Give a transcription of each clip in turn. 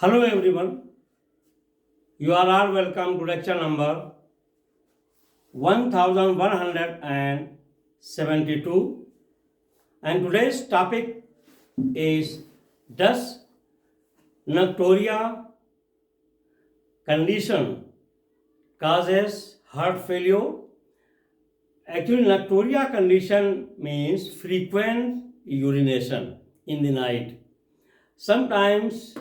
Hello everyone, you are all welcome to lecture number 1172, and today's topic is, does Nocturia condition causes heart failure? Actually, Nocturia condition means frequent urination in the night. Sometimes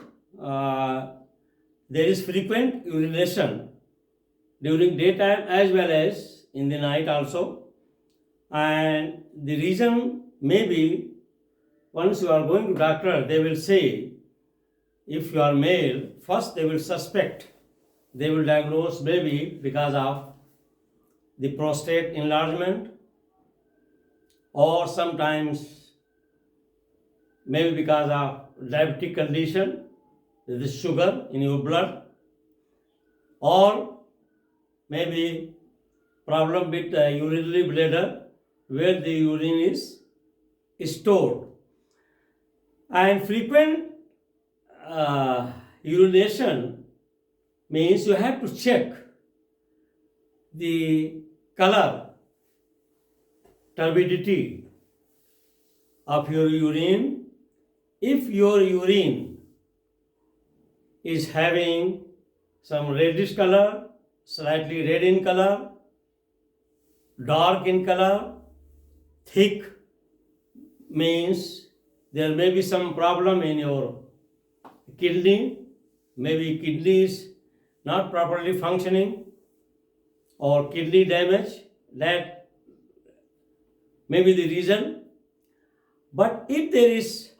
there is frequent urination during daytime as well as in the night also, and the reason may be, once you are going to doctor, they will say, if you are male, first they will suspect, they will diagnose maybe because of the prostate enlargement, or sometimes maybe because of diabetic condition, the sugar in your blood, or maybe problem with the urinary bladder where the urine is stored. And frequent urination means you have to check the color, turbidity of your urine. If your urine is having some reddish color, slightly red in color, dark in color, thick, means there may be some problem in your kidney. Maybe kidney is not properly functioning or kidney damage. That may be the reason. But if there is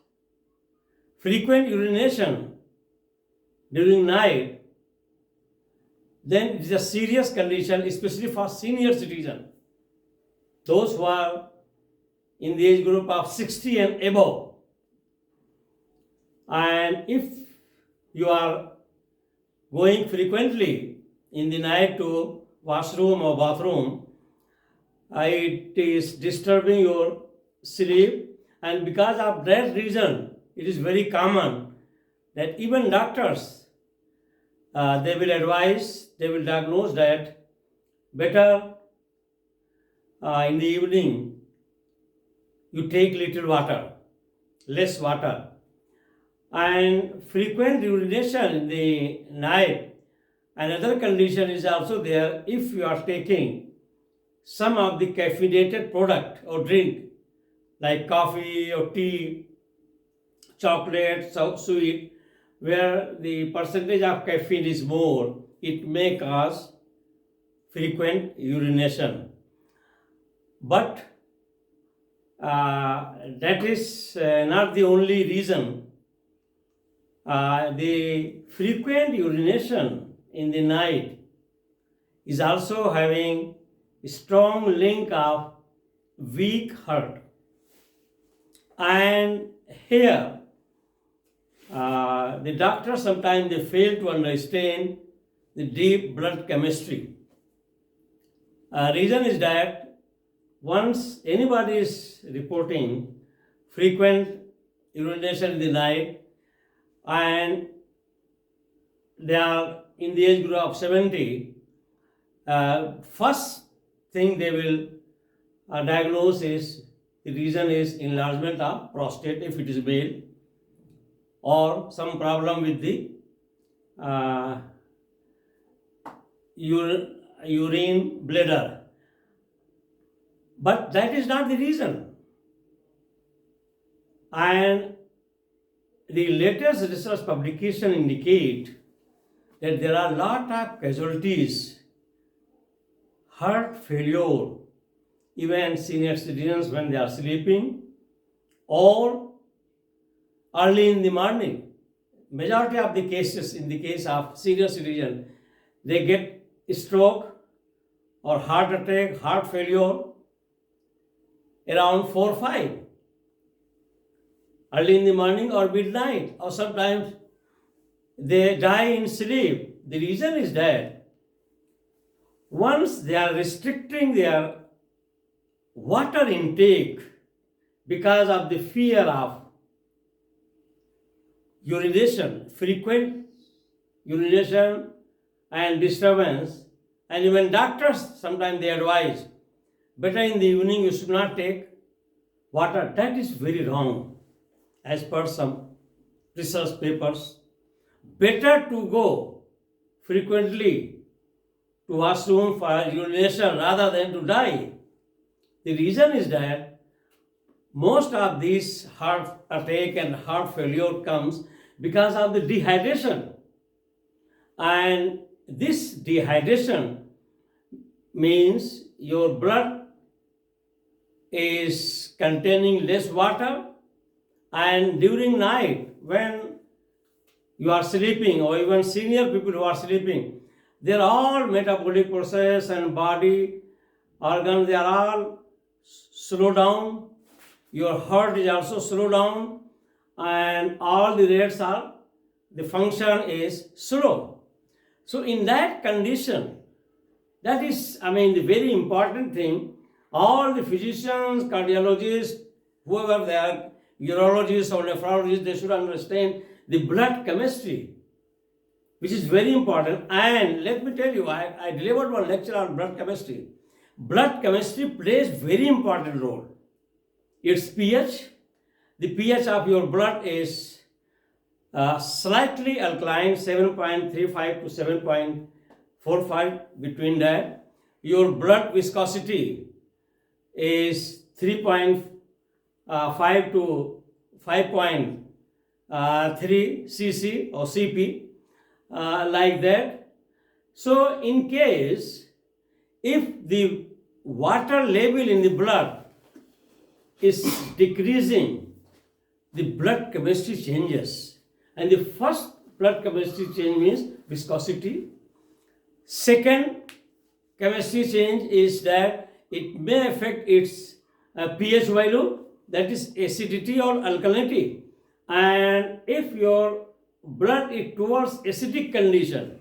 frequent urination during night, then it is a serious condition, especially for senior citizens, those who are in the age group of 60 and above. And if you are going frequently in the night to washroom or bathroom, it is disturbing your sleep, and because of that reason, it is very common that even doctors, they will advise, they will diagnose that better in the evening you take little water, less water. And frequent urination in the night, another condition is also there. If you are taking some of the caffeinated product or drink like coffee or tea, chocolate, sweet, where the percentage of caffeine is more, it may cause frequent urination. But that is not the only reason. The frequent urination in the night is also having a strong link of weak heart. And here, the doctors sometimes they fail to understand the deep blood chemistry. Reason is that once anybody is reporting frequent urination in the night and they are in the age group of 70, first thing they will diagnose is, the reason is enlargement of prostate if it is male, or some problem with the urine bladder. But that is not the reason. And the latest research publication indicate that there are a lot of casualties, heart failure, even senior citizens when they are sleeping, or early in the morning. Majority of the cases, in the case of senior citizen, they get stroke or heart attack, heart failure around 4 or 5, early in the morning or midnight, or sometimes they die in sleep. The reason is that once they are restricting their water intake because of the fear of urination, frequent urination and disturbance, and even doctors sometimes they advise better in the evening you should not take water. That is very wrong as per some research papers. Better to go frequently to washroom for urination rather than to die. The reason is that most of these heart attack and heart failure comes because of the dehydration. And this dehydration means your blood is containing less water, and during night when you are sleeping, or even senior people who are sleeping, their all metabolic process and body organs, they are all slow down. Your heart is also slow down, and all the rates are, the function is slow. So in that condition, that is, the very important thing. All the physicians, cardiologists, whoever they are, urologists or nephrologists, they should understand the blood chemistry, which is very important. And let me tell you, I delivered one lecture on blood chemistry. Blood chemistry plays very important role. Its pH, the pH of your blood is slightly alkaline, 7.35 to 7.45, between that. Your blood viscosity is 3.5 to 5.3 cc or cp, like that. So in case if the water level in the blood is decreasing, the blood chemistry changes. And the first blood chemistry change means viscosity. Second chemistry change is that it may affect its pH value, that is acidity or alkalinity. And if your blood is towards acidic condition,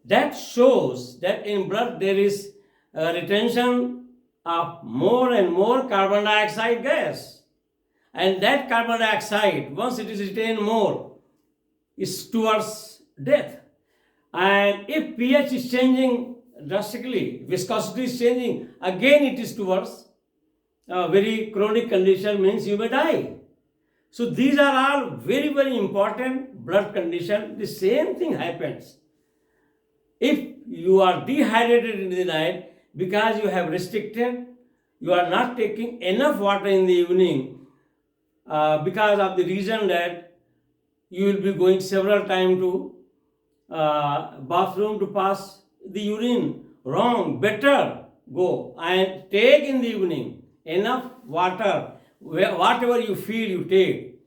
that shows that in blood there is retention of more and more carbon dioxide gas. And that carbon dioxide, once it is retained more, is towards death. And if pH is changing drastically, viscosity is changing, again it is towards a very chronic condition, means you may die. So these are all very, very important blood condition. The same thing happens if you are dehydrated in the night because you have restricted, you are not taking enough water in the evening, because of the reason that you will be going several times to bathroom to pass the urine. Wrong. Better go and take in the evening enough water. Whatever you feel, you take.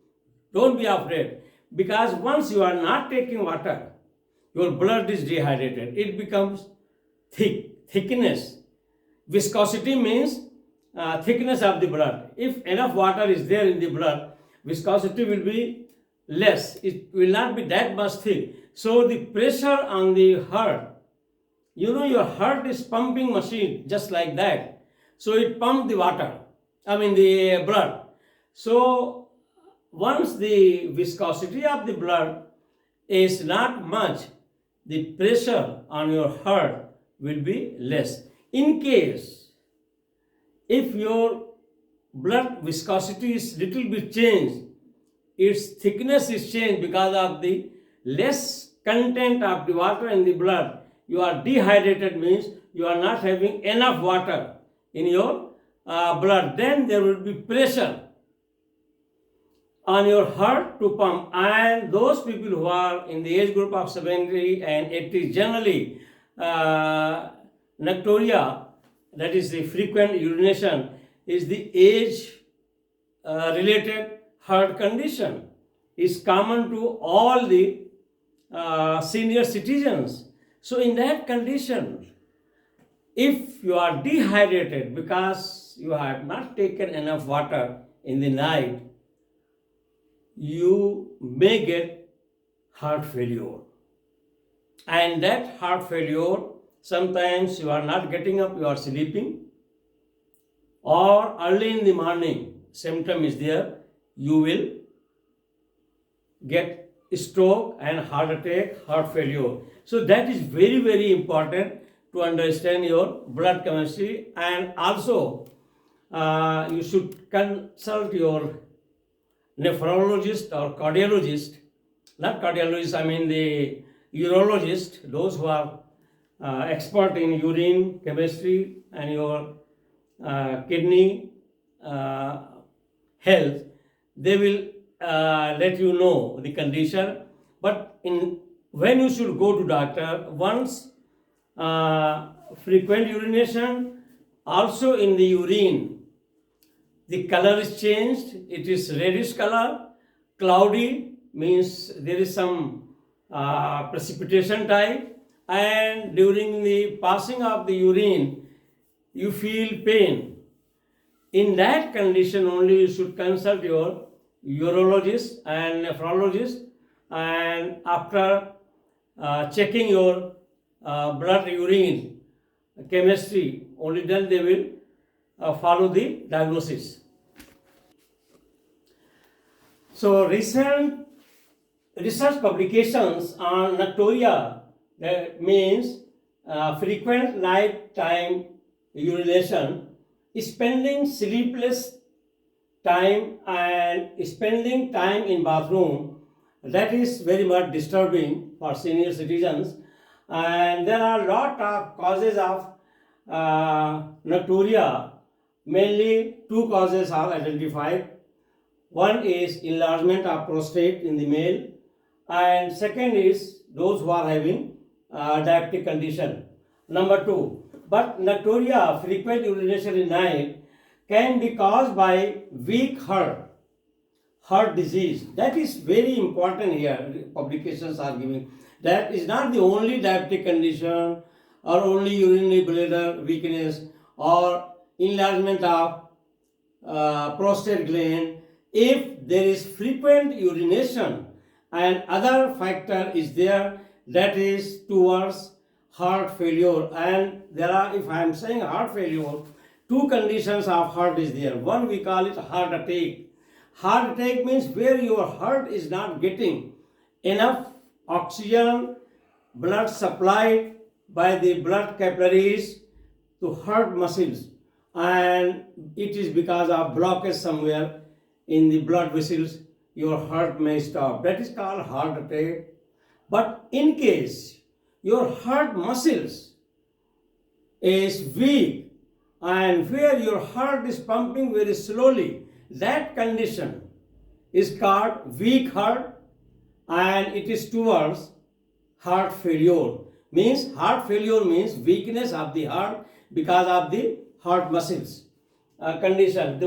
Don't be afraid, because once you are not taking water, your blood is dehydrated. It becomes thickness. Viscosity means thickness of the blood. If enough water is there in the blood, viscosity will be less. It will not be that much thick. So the pressure on the heart, your heart is pumping machine just like that. So it pumps the water, the blood. So once the viscosity of the blood is not much, the pressure on your heart will be less. In case if your blood viscosity is little bit changed, its thickness is changed because of the less content of the water in the blood, you are dehydrated, means you are not having enough water in your blood, then there will be pressure on your heart to pump. And those people who are in the age group of 70 and 80, generally Nocturia, that is the frequent urination, is the age related heart condition. Is common to all the senior citizens. So in that condition, if you are dehydrated because you have not taken enough water in the night, you may get heart failure. And that heart failure, sometimes you are not getting up, you are sleeping, or early in the morning symptom is there, you will get stroke and heart attack, heart failure. So that is very, very important to understand your blood chemistry, and also you should consult your nephrologist or cardiologist, not cardiologist, I mean the urologist, those who are expert in urine chemistry and your kidney health. They will let you know the condition. But in when you should go to doctor, once frequent urination, also in the urine the color is changed, it is reddish color, cloudy, means there is some precipitation type, and during the passing of the urine you feel pain. In that condition only you should consult your urologist and nephrologist, and after checking your blood urine chemistry, only then they will follow the diagnosis. So recent research publications on Nocturia, that means frequent night-time urination, spending sleepless time and spending time in bathroom, that is very much disturbing for senior citizens, and there are a lot of causes of nocturia. Mainly two causes are identified. One is enlargement of prostrate in the male, and second is those who are having diabtic condition. Number two, but nocturia, frequent urination in night, can be caused by weak heart disease. That is very important here. Publications are giving that is not the only diabetic condition or only urinary bladder weakness or enlargement of prostate gland. If there is frequent urination and other factor is there, that is towards heart failure. And there are, if I am saying heart failure, two conditions of heart is there. One we call it heart attack. Heart attack means where your heart is not getting enough oxygen, blood supplied by the blood capillaries to heart muscles, and it is because of blockage somewhere in the blood vessels, your heart may stop. That is called heart attack. But in case your heart muscles is weak and where your heart is pumping very slowly, that condition is called weak heart, and it is towards heart failure. Means heart failure means weakness of the heart because of the heart muscles condition.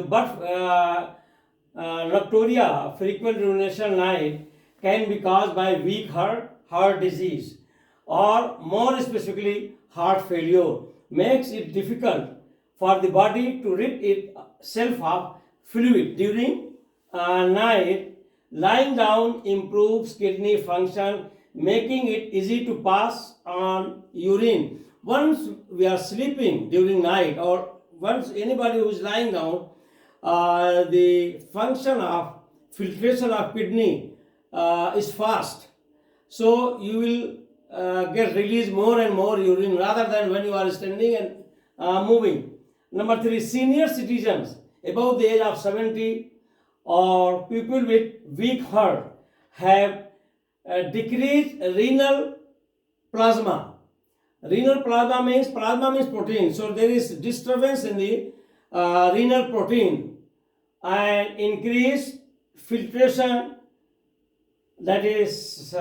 Nocturia, frequent urination night, can be caused by weak heart disease, or more specifically heart failure, makes it difficult for the body to rid itself of fluid during night. Lying down improves kidney function, making it easy to pass on urine. Once we are sleeping during night, or once anybody who is lying down, the function of filtration of kidney is fast. So you will get released more and more urine rather than when you are standing and moving. Number three, senior citizens above the age of 70 or people with weak heart have decreased renal plasma. Renal plasma means protein. So there is disturbance in the renal protein and increased filtration, that is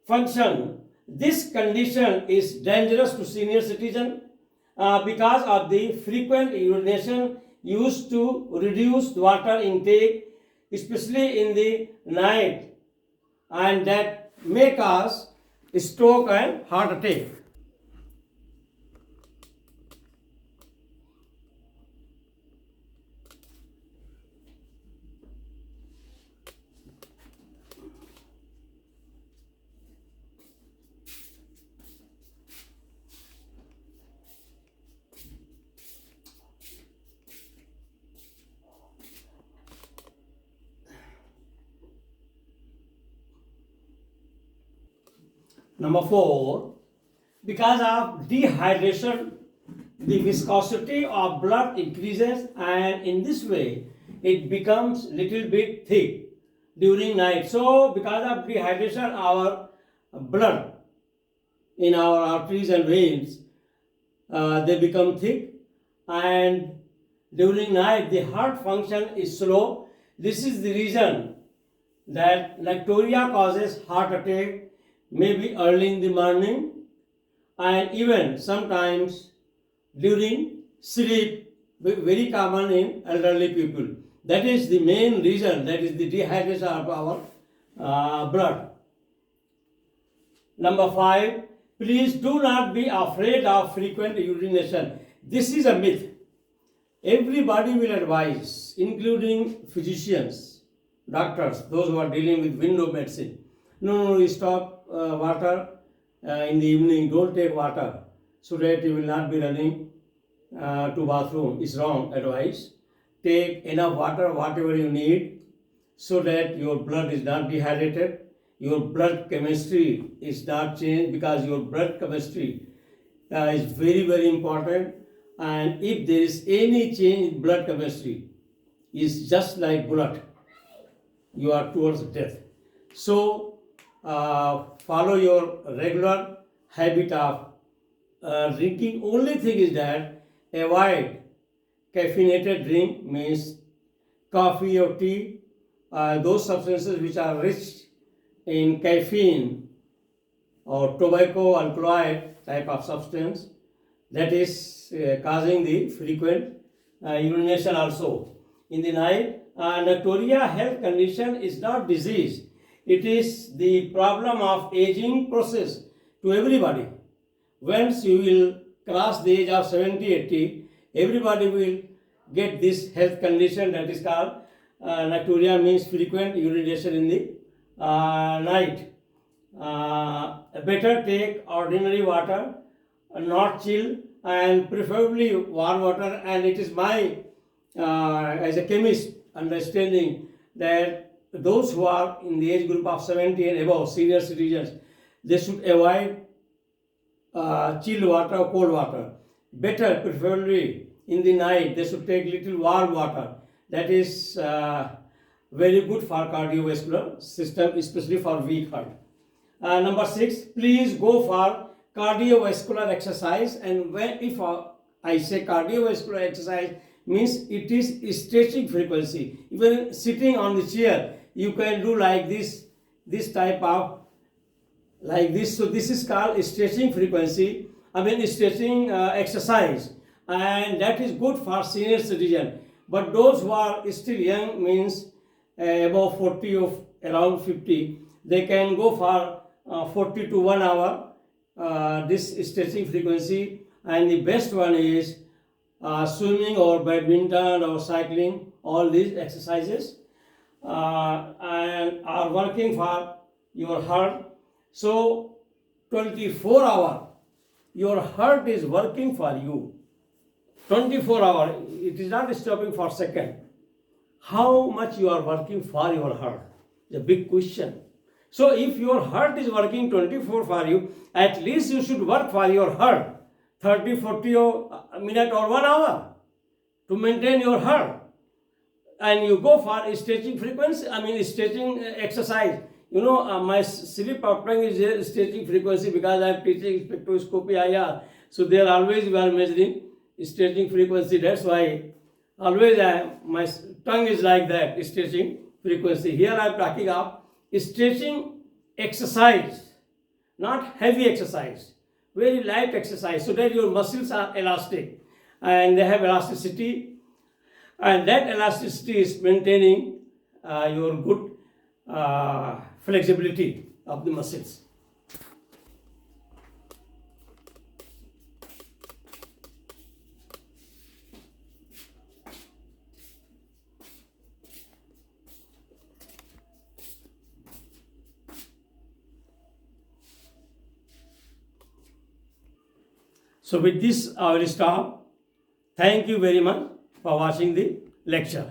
function. This condition is dangerous to senior citizen because of the frequent urination used to reduce water intake, especially in the night, and that may cause stroke and heart attack. Number 4, because of dehydration, the viscosity of blood increases, and in this way it becomes little bit thick during night. So because of dehydration, our blood in our arteries and veins, they become thick, and during night the heart function is slow. This is the reason that Nocturia causes heart attack, maybe early in the morning, and even sometimes during sleep, very common in elderly people. That is the main reason, that is the dehydration of our blood. Number 5, please do not be afraid of frequent urination. This is a myth. Everybody will advise, including physicians, doctors, those who are dealing with window medicine. No, you stop water in the evening, don't take water, so that you will not be running to bathroom. It's wrong advice. Take enough water, whatever you need, so that your blood is not dehydrated, your blood chemistry is not changed, because your blood chemistry is very, very important. And if there is any change in blood chemistry, it's just like bullet, you are towards death. So follow your regular habit of drinking. Only thing is that avoid caffeinated drink, means coffee or tea, those substances which are rich in caffeine or tobacco alkaloid type of substance, that is causing the frequent urination also in the night. Nocturia health condition is not disease. It is the problem of aging process to everybody. Once you will cross the age of 70, 80, everybody will get this health condition that is called Nocturia, means frequent urination in the night. Better take ordinary water, not chill, and preferably warm water. And it is my, as a chemist, understanding that those who are in the age group of 70 and above, senior citizens, they should avoid chilled water or cold water. Better, preferably in the night, they should take little warm water. That is very good for cardiovascular system, especially for weak heart. Number 6, please go for cardiovascular exercise. And when, if I say cardiovascular exercise, means it is stretching frequency. Even sitting on the chair, you can do like this type of, like this. So this is called stretching frequency, stretching exercise, and that is good for senior citizen. But those who are still young, means above 40 or around 50, they can go for 40 to 1 hour this stretching frequency. And the best one is swimming or badminton or cycling. All these exercises and are working for your heart. So 24 hour your heart is working for you. 24 hour, it is not stopping for a second. How much you are working for your heart? The big question. So if your heart is working 24 for you, at least you should work for your heart 30, 40 minutes or 1 hour to maintain your heart. And you go for stretching frequency, stretching exercise. My sleep apnea is stretching frequency, because I am teaching spectroscopy IR. So there always we are measuring stretching frequency. That's why always my tongue is like that, stretching frequency. Here I am talking of stretching exercise, not heavy exercise, very light exercise, so that your muscles are elastic and they have elasticity, and that elasticity is maintaining your good flexibility of the muscles. So with this I will stop. Thank you very much for watching the lecture.